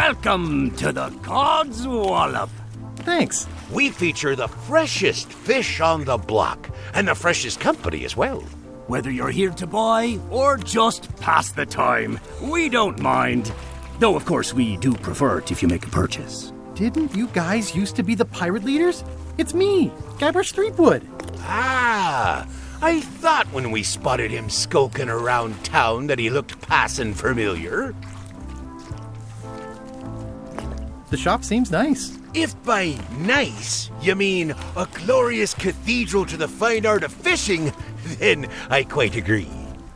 Welcome to the God's Wallop. Thanks. We feature the freshest fish on the block, and the freshest company as well. Whether you're here to buy or just pass the time, we don't mind. Though, of course, we do prefer it if you make a purchase. Didn't you guys used to be the pirate leaders? It's me, Gabber Streetwood. Ah, I thought when we spotted him skulking around town that he looked passing familiar. The shop seems nice. If by nice you mean a glorious cathedral to the fine art of fishing, then I quite agree.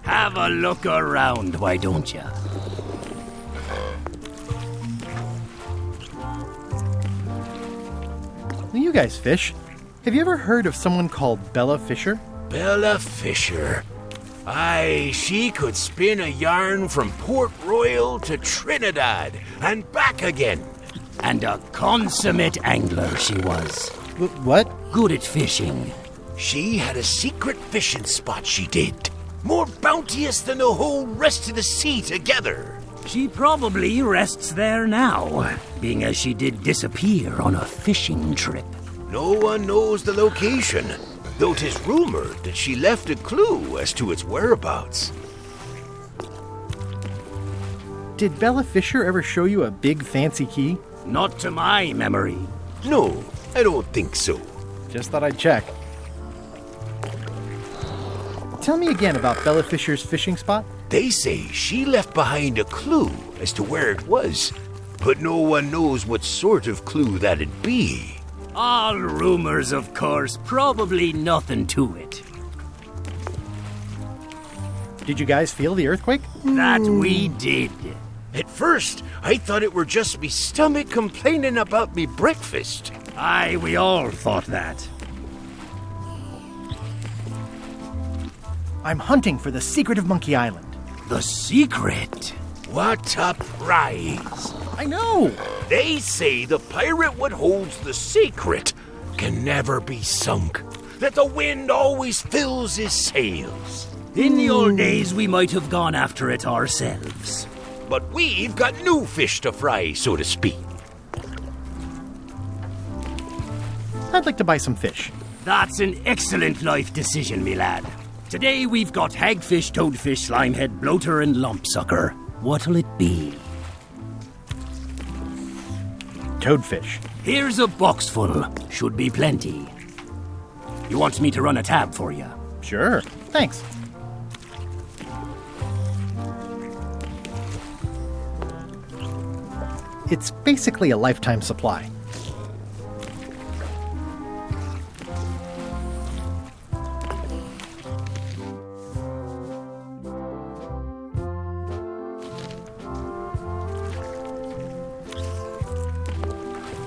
Have a look around, why don't you? You guys fish. Have you ever heard of someone called Bella Fisher? Bella Fisher. Aye, she could spin a yarn from Port Royal to Trinidad and back again. And a consummate angler she was. What? Good at fishing. She had a secret fishing spot, she did. More bounteous than the whole rest of the sea together. She probably rests there now, being as she did disappear on a fishing trip. No one knows the location, though 'tis rumored that she left a clue as to its whereabouts. Did Bella Fisher ever show you a big fancy key? Not to my memory. No, I don't think so. Just thought I'd check. Tell me again about Bella Fisher's fishing spot. They say she left behind a clue as to where it was, but no one knows what sort of clue that'd be. All rumors, of course, probably nothing to it. Did you guys feel the earthquake? That we did. At first, I thought it were just me stomach complaining about me breakfast. Aye, we all thought that. I'm hunting for the secret of Monkey Island. The secret? What a prize! I know! They say the pirate what holds the secret can never be sunk, that the wind always fills his sails. In the old days, we might have gone after it ourselves. But we've got new fish to fry, so to speak. I'd like to buy some fish. That's an excellent life decision, me lad. Today we've got hagfish, toadfish, slimehead, bloater, and lumpsucker. What'll it be? Toadfish. Here's a box full. Should be plenty. You want me to run a tab for you? Sure. Thanks. It's basically a lifetime supply.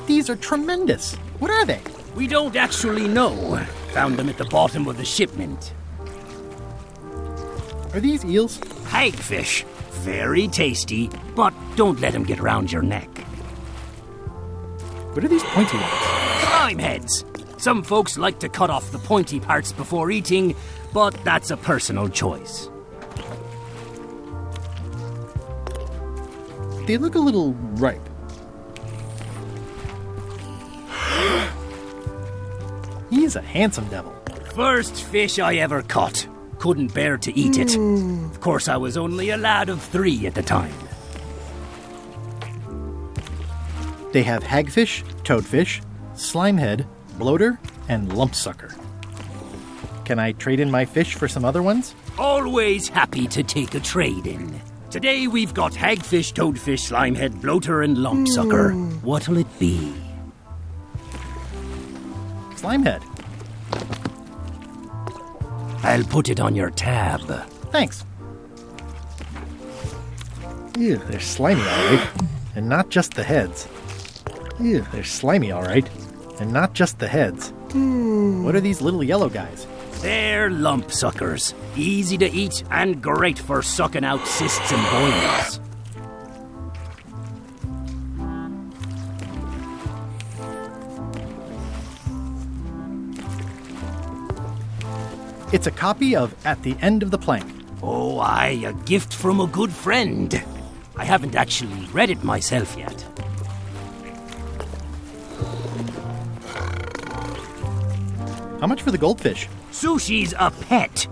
These are tremendous. What are they? We don't actually know. Found them at the bottom of the shipment. Are these eels? Hagfish. Very tasty, but don't let them get round your neck. What are these pointy ones? Slime heads. Some folks like to cut off the pointy parts before eating, but that's a personal choice. They look a little ripe. He's a handsome devil. First fish I ever caught. Couldn't bear to eat it. Of course, I was only a lad of 3 at the time. They have hagfish, toadfish, slimehead, bloater, and lumpsucker. Can I trade in my fish for some other ones? Always happy to take a trade-in. Today we've got hagfish, toadfish, slimehead, bloater, and lumpsucker. What'll it be? Slimehead. I'll put it on your tab. Thanks. Ew, they're slimy, all right. And not just the heads. Ew, they're slimy, all right. And not just the heads. What are these little yellow guys? They're lumpsuckers. Easy to eat and great for sucking out cysts and boils. It's a copy of At the End of the Plank. Oh, aye, a gift from a good friend. I haven't actually read it myself yet. How much for the goldfish? Sushi's a pet.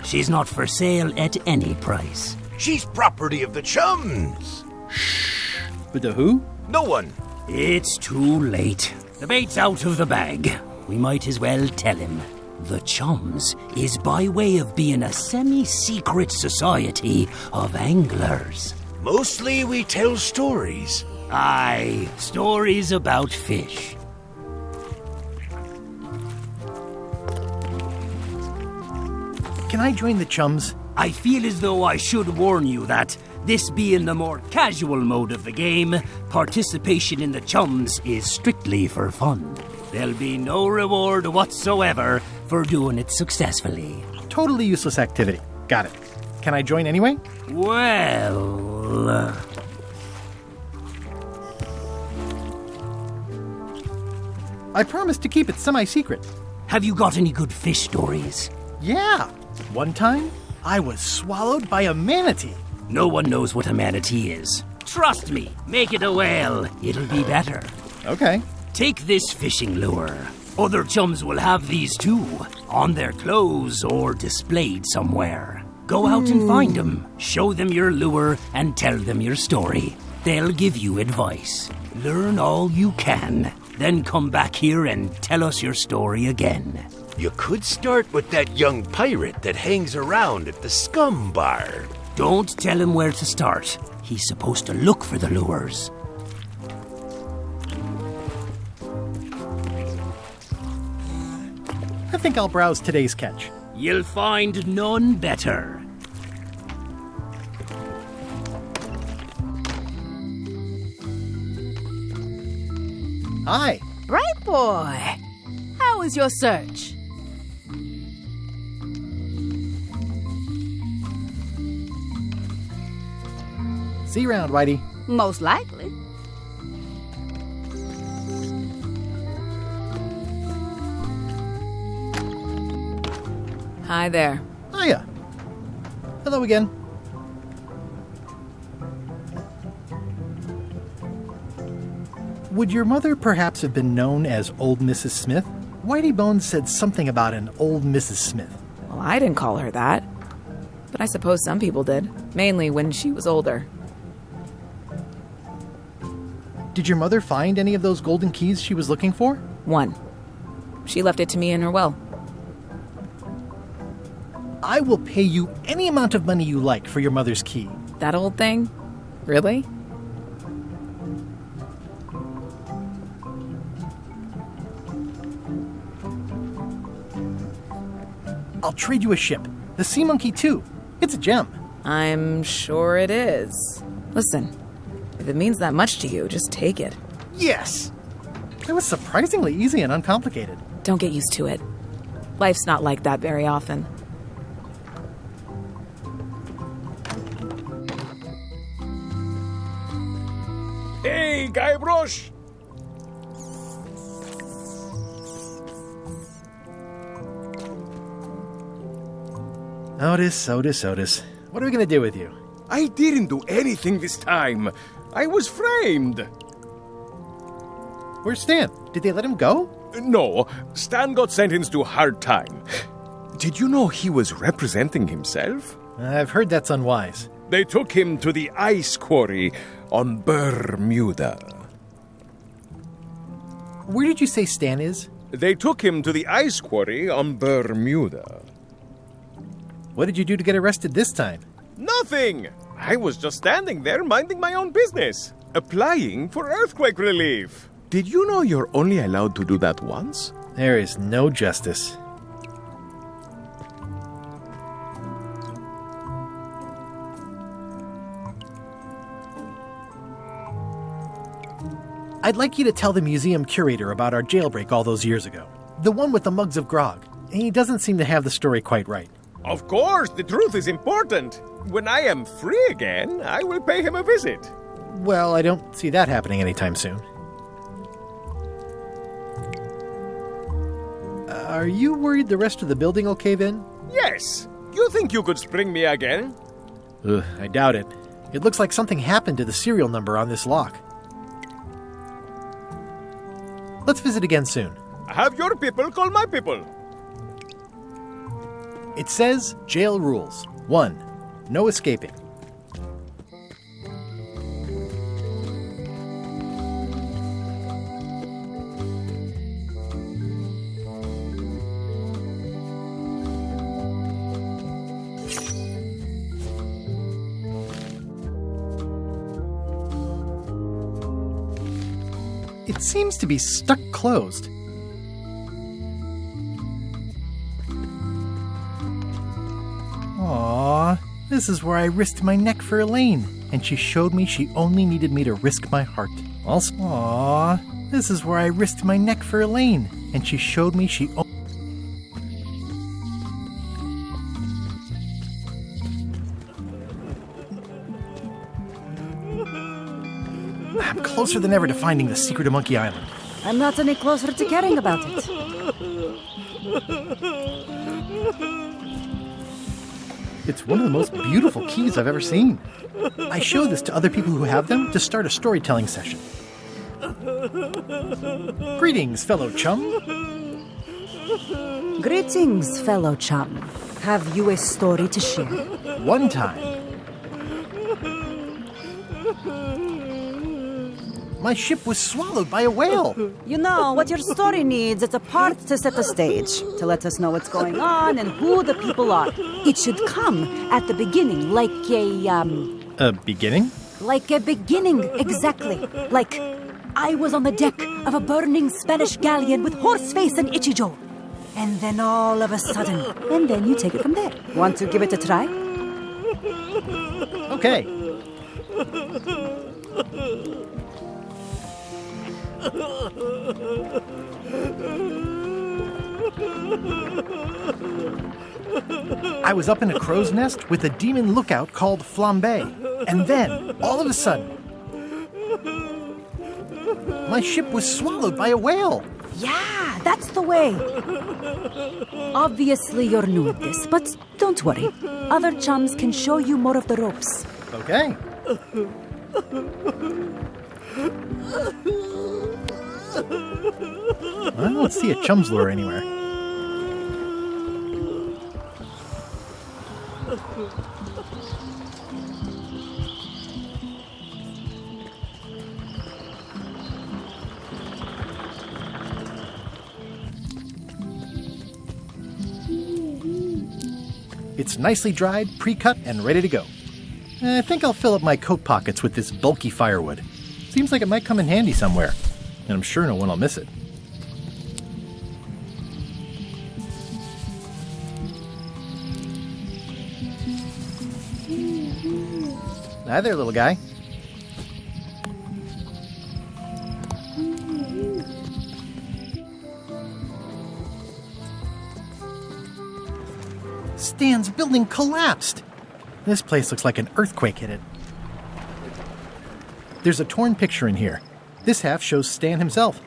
She's not for sale at any price. She's property of the chums. With the who? No one. It's too late. The bait's out of the bag. We might as well tell him. The Chums is by way of being a semi-secret society of anglers. Mostly we tell stories. Aye, stories about fish. Can I join the chums? I feel as though I should warn you that, this being the more casual mode of the game, participation in the Chums is strictly for fun. There'll be no reward whatsoever for doing it successfully. Totally useless activity. Got it. Can I join anyway? Well... I promised to keep it semi-secret. have you got any good fish stories? Yeah. One time, I was swallowed by a manatee. No one knows what a manatee is. Trust me, make it a whale. It'll be better. Okay. Take this fishing lure. Other chums will have these too, on their clothes or displayed somewhere. Go out and find them, show them your lure, and tell them your story. They'll give you advice. Learn all you can, then come back here and tell us your story again. You could start with that young pirate that hangs around at the scum bar. Don't tell him where to start. He's supposed to look for the lures. I think I'll browse today's catch. You'll find none better. Hi. Bright boy, how was your search? See you around, Whitey. Most likely. Hi there. Hiya. Hello again. Would your mother perhaps have been known as Old Mrs. Smith? Whitey Bones said something about an old Mrs. Smith. Well, I didn't call her that. But I suppose some people did, mainly when she was older. Did your mother find any of those golden keys she was looking for? One. She left it to me in her will. I will pay you any amount of money you like for your mother's key. That old thing? Really? I'll trade you a ship. The Sea Monkey 2. It's a gem. I'm sure it is. Listen, if it means that much to you, just take it. Yes! It was surprisingly easy and uncomplicated. Don't get used to it. Life's not like that very often. Hey, Guybrush! Otis. What are we going to do with you? I didn't do anything this time. I was framed. Where's Stan? Did they let him go? No, Stan got sentenced to hard time. Did you know he was representing himself? I've heard that's unwise. They took him to the ice quarry on Bermuda. Where did you say Stan is? They took him to the ice quarry on Bermuda. What did you do to get arrested this time? Nothing! I was just standing there minding my own business, applying for earthquake relief. Did you know you're only allowed to do that once? There is no justice. I'd like you to tell the museum curator about our jailbreak all those years ago. The one with the mugs of grog. He doesn't seem to have the story quite right. Of course, the truth is important. When I am free again, I will pay him a visit. Well, I don't see that happening anytime soon. Are you worried the rest of the building will cave in? Yes. You think you could spring me again? I doubt it. It looks like something happened to the serial number on this lock. Let's visit again soon. Have your people call my people. It says jail rules. 1. No escaping. It seems to be stuck closed. Aww, this is where I risked my neck for Elaine, and she showed me she only needed me to risk my heart. Also, aww, this is where I risked my neck for Elaine, and she showed me she only... I'm closer than ever to finding the secret of Monkey Island. I'm not any closer to caring about it. It's one of the most beautiful keys I've ever seen. I show this to other people who have them to start a storytelling session. Greetings, fellow chum. Greetings, fellow chum. Have you a story to share? One time, my ship was swallowed by a whale. You know, what your story needs is a part to set the stage, to let us know what's going on and who the people are. It should come at the beginning, like A beginning? Like a beginning, exactly. Like, I was on the deck of a burning Spanish galleon with Horseface and Ichijo. And then all of a sudden, and then you take it from there. Want to give it a try? Okay. I was up in a crow's nest with a demon lookout called Flambe, and then, all of a sudden, my ship was swallowed by a whale. Yeah, that's the way. Obviously, you're new at this, but don't worry. Other chums can show you more of the ropes. Okay. I don't see a chum's lure anywhere. It's nicely dried, pre-cut, and ready to go. I think I'll fill up my coat pockets with this bulky firewood. Seems like it might come in handy somewhere, and I'm sure no one will miss it. Hi there, little guy. Stan's building collapsed. This place looks like an earthquake hit it. There's a torn picture in here. This half shows Stan himself.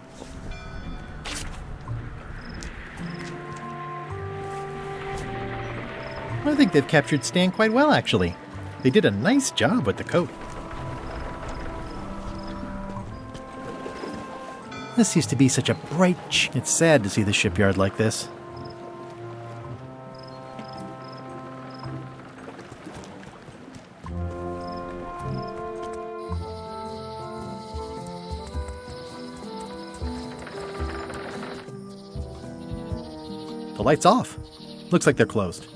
I think they've captured Stan quite well, actually. They did a nice job with the coat. This used to be such a bright It's sad to see the shipyard like this. The light's off. Looks like they're closed.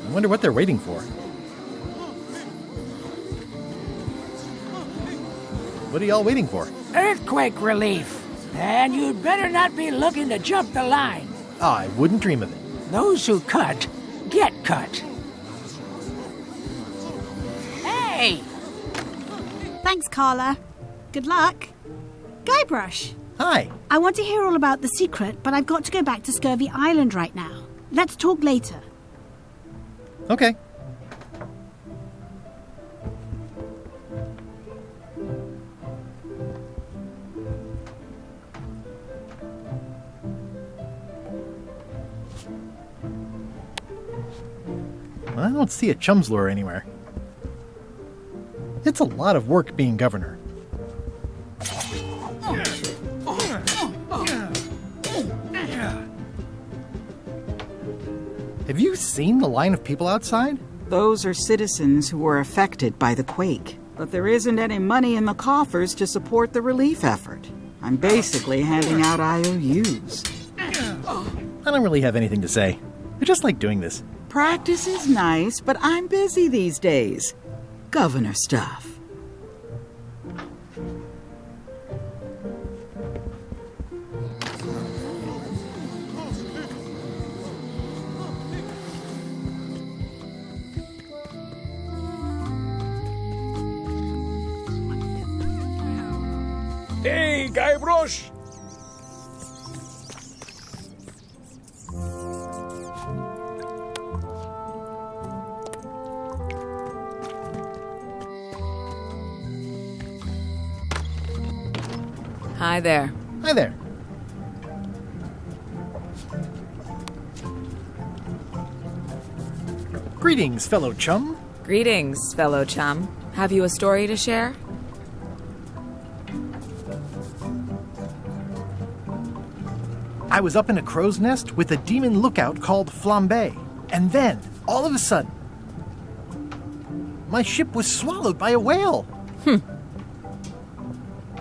I wonder what they're waiting for. What are y'all waiting for? Earthquake relief. And you'd better not be looking to jump the line. I wouldn't dream of it. Those who cut, get cut. Hey! Thanks, Carla. Good luck. Guybrush, Hi. I want to hear all about the secret, but I've got to go back to Scurvy Island right now. Let's talk later. Okay. I don't see a chum's lure anywhere. It's a lot of work being governor. Have you seen the line of people outside? Those are citizens who were affected by the quake. But there isn't any money in the coffers to support the relief effort. I'm basically handing out IOUs. I don't really have anything to say. I just like doing this. Practice is nice, but I'm busy these days. Governor stuff. Hey, Guy Brosh! Hi there. Hi there. Greetings, fellow chum. Greetings, fellow chum. Have you a story to share? I was up in a crow's nest with a demon lookout called Flambe. And then, all of a sudden, my ship was swallowed by a whale.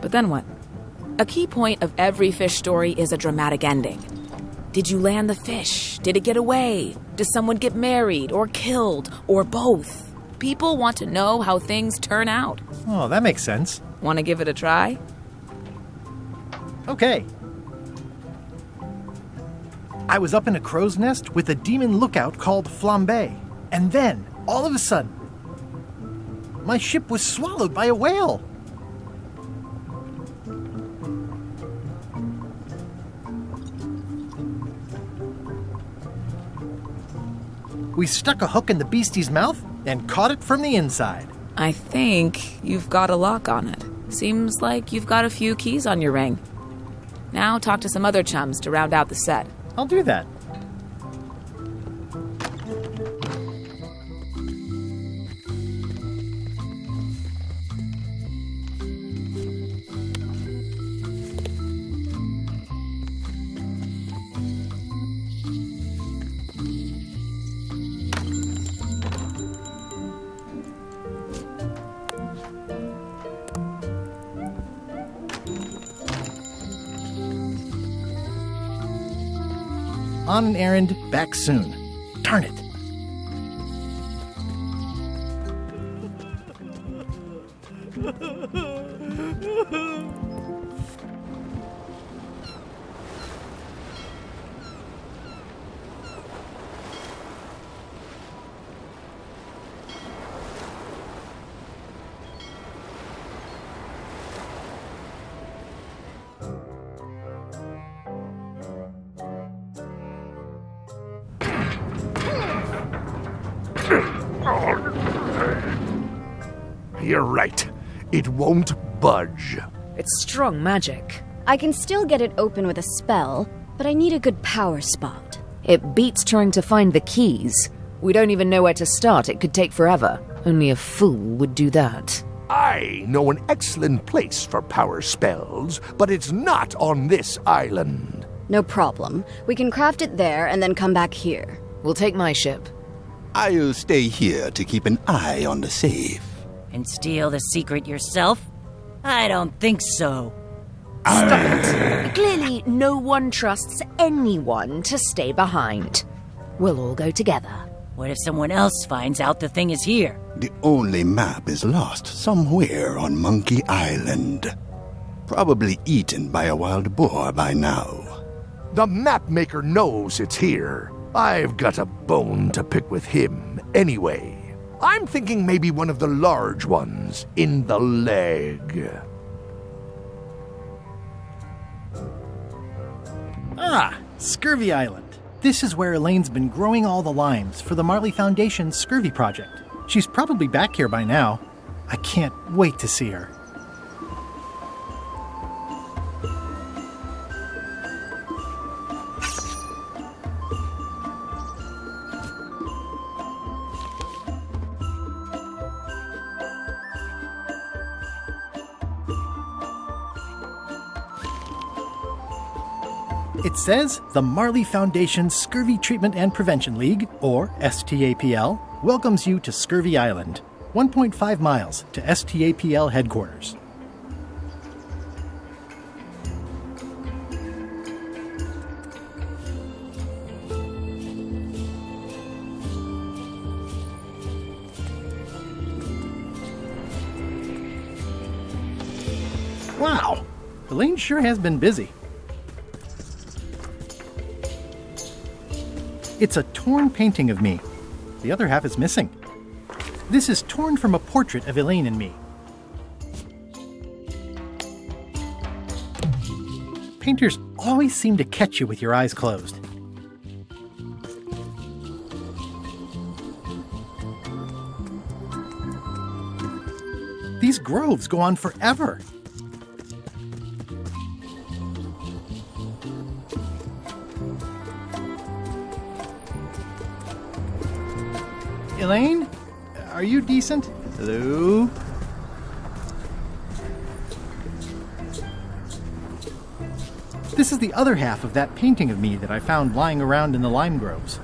But then what? A key point of every fish story is a dramatic ending. Did you land the fish? Did it get away? Does someone get married or killed or both? People want to know how things turn out. Oh, that makes sense. Want to give it a try? Okay. I was up in a crow's nest with a demon lookout called Flambe. And then, all of a sudden, my ship was swallowed by a whale. We stuck a hook in the beastie's mouth and caught it from the inside. I think you've got a lock on it. Seems like you've got a few keys on your ring. Now talk to some other chums to round out the set. I'll do that. On an errand, back soon. Darn it. You're right. It won't budge. It's strong magic. I can still get it open with a spell, but I need a good power spot. It beats trying to find the keys. We don't even know where to start. It could take forever. Only a fool would do that. I know an excellent place for power spells, but it's not on this island. No problem. We can craft it there and then come back here. We'll take my ship. I'll stay here to keep an eye on the safe. And steal the secret yourself? I don't think so. Stop it. Clearly, no one trusts anyone to stay behind. We'll all go together. What if someone else finds out the thing is here? The only map is lost somewhere on Monkey Island. Probably eaten by a wild boar by now. The map maker knows it's here. I've got a bone to pick with him anyway. I'm thinking maybe one of the large ones in the leg. Ah, Scurvy Island. This is where Elaine's been growing all the limes for the Marley Foundation's Scurvy project. She's probably back here by now. I can't wait to see her. It says the Marley Foundation Scurvy Treatment and Prevention League, or STAPL, welcomes you to Scurvy Island, 1.5 miles to STAPL headquarters. Wow, Elaine sure has been busy. It's a torn painting of me. The other half is missing. This is torn from a portrait of Elaine and me. Painters always seem to catch you with your eyes closed. These groves go on forever. Elaine? Are you decent? Hello? This is the other half of that painting of me that I found lying around in the lime groves.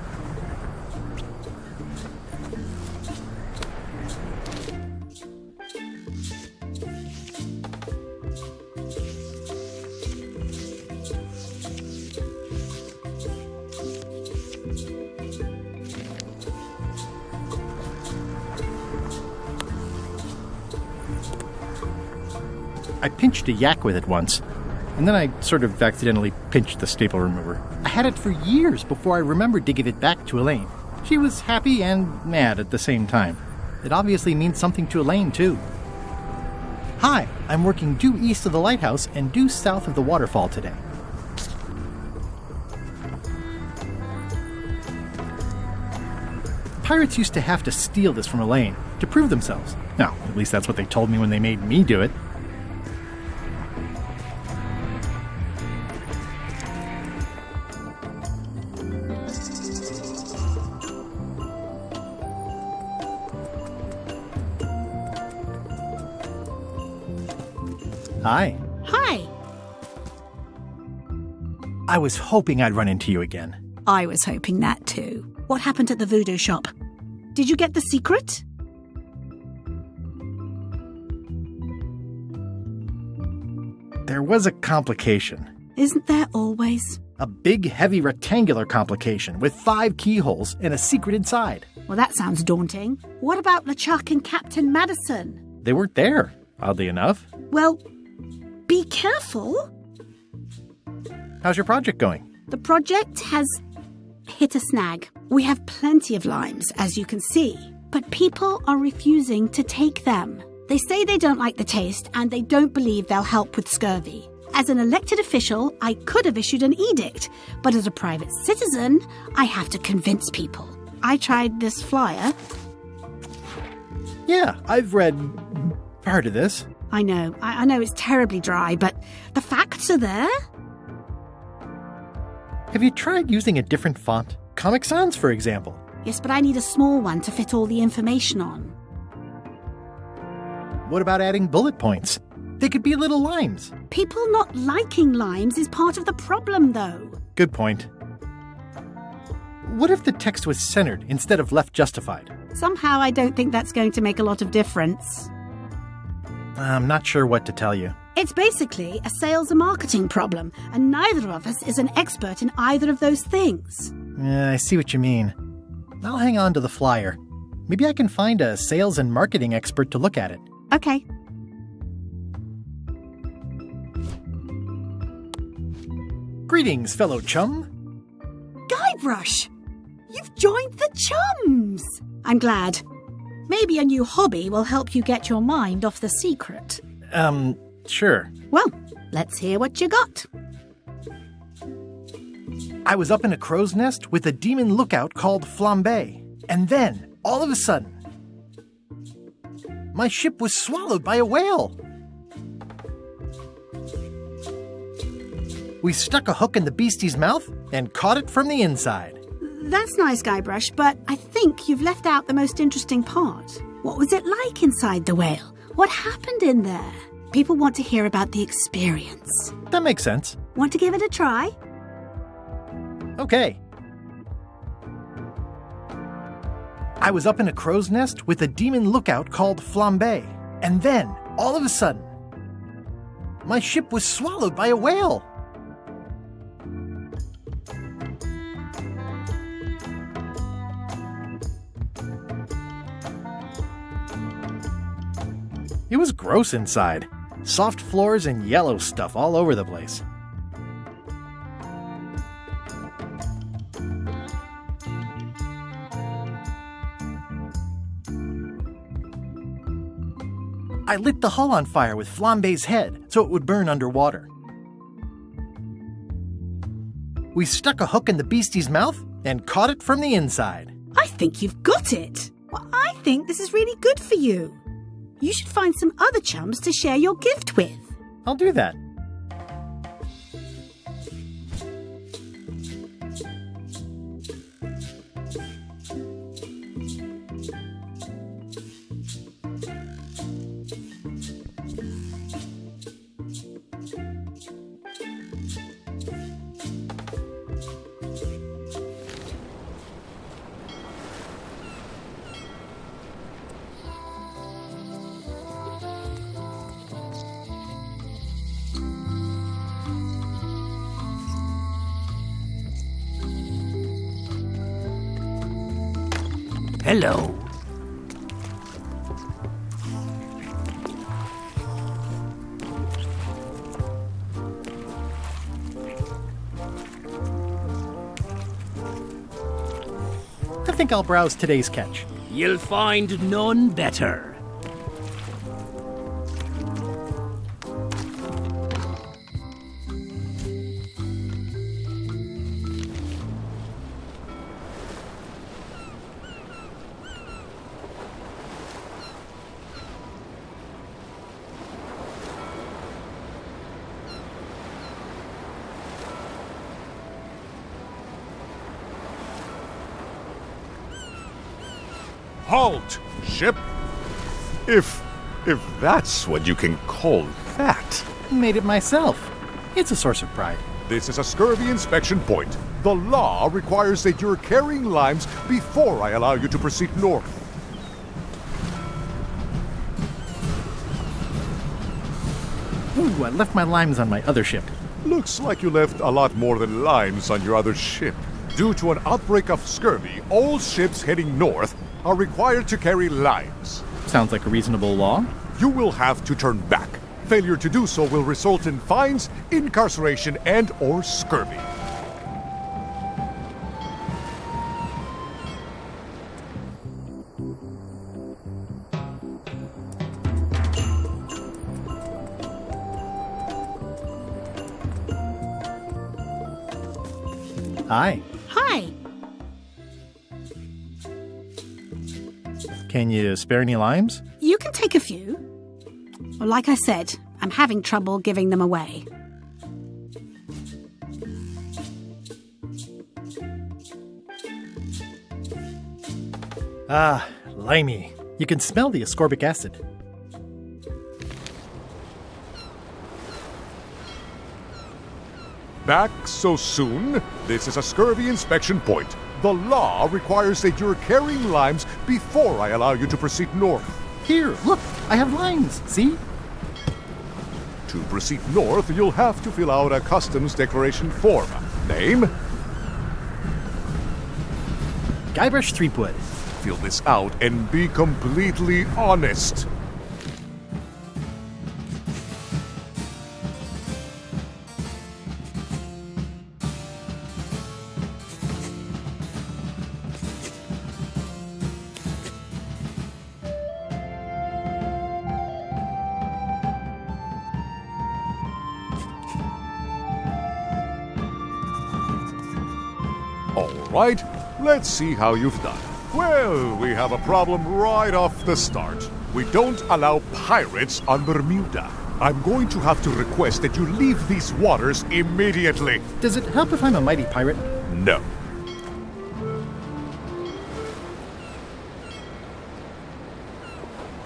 I pinched a yak with it once, and then I sort of accidentally pinched the staple remover. I had it for years before I remembered to give it back to Elaine. She was happy and mad at the same time. It obviously means something to Elaine, too. Hi, I'm working due east of the lighthouse and due south of the waterfall today. Pirates used to have to steal this from Elaine to prove themselves. No, at least that's what they told me when they made me do it. Hi. Hi. I was hoping I'd run into you again. I was hoping that too. What happened at the voodoo shop? Did you get the secret? There was a complication. Isn't there always? A big, heavy rectangular complication with 5 keyholes and a secret inside. Well, that sounds daunting. What about LeChuck and Captain Madison? They weren't there, oddly enough. Well, be careful. How's your project going? The project has hit a snag. We have plenty of limes, as you can see, but people are refusing to take them. They say they don't like the taste and they don't believe they'll help with scurvy. As an elected official, I could have issued an edict, but as a private citizen, I have to convince people. I tried this flyer. Yeah, I've read part of this. I know it's terribly dry, but the facts are there. Have you tried using a different font? Comic Sans, for example. Yes, but I need a small one to fit all the information on. What about adding bullet points? They could be little limes. People not liking limes is part of the problem, though. Good point. What if the text was centered instead of left justified? Somehow I don't think that's going to make a lot of difference. I'm not sure what to tell you. It's basically a sales and marketing problem, and neither of us is an expert in either of those things. Yeah, I see what you mean. I'll hang on to the flyer. Maybe I can find a sales and marketing expert to look at it. Okay. Greetings, fellow chum. Guybrush! You've joined the chums! I'm glad. Maybe a new hobby will help you get your mind off the secret. Sure. Well, let's hear what you got. I was up in a crow's nest with a demon lookout called Flambe. And then, all of a sudden, my ship was swallowed by a whale. We stuck a hook in the beastie's mouth and caught it from the inside. That's nice, Guybrush, but I think you've left out the most interesting part. What was it like inside the whale? What happened in there? People want to hear about the experience. That makes sense. Want to give it a try? Okay. I was up in a crow's nest with a demon lookout called Flambe, and then, all of a sudden, my ship was swallowed by a whale. It was gross inside. Soft floors and yellow stuff all over the place. I lit the hull on fire with Flambe's head so it would burn underwater. We stuck a hook in the beastie's mouth and caught it from the inside. I think you've got it. Well, I think this is really good for you. You should find some other chums to share your gift with. I'll do that. Hello. I think I'll browse today's catch. You'll find none better. Halt, ship! If that's what you can call that. Made it myself. It's a source of pride. This is a scurvy inspection point. The law requires that you're carrying limes before I allow you to proceed north. Ooh, I left my limes on my other ship. Looks like you left a lot more than limes on your other ship. Due to an outbreak of scurvy, all ships heading north are required to carry limes. Sounds like a reasonable law. You will have to turn back. Failure to do so will result in fines, incarceration, and/or scurvy. Hi. Hi. Can you spare any limes? You can take a few. Well, like I said, I'm having trouble giving them away. Ah, limey. You can smell the ascorbic acid. Back so soon? This is a scurvy inspection point. The law requires that you're carrying limes before I allow you to proceed north. Here, look, I have limes, see? To proceed north, you'll have to fill out a customs declaration form. Name? Guybrush Threepwood. Fill this out and be completely honest. All right, let's see how you've done. Well, we have a problem right off the start. We don't allow pirates on Bermuda. I'm going to have to request that you leave these waters immediately. Does it help if I'm a mighty pirate? No.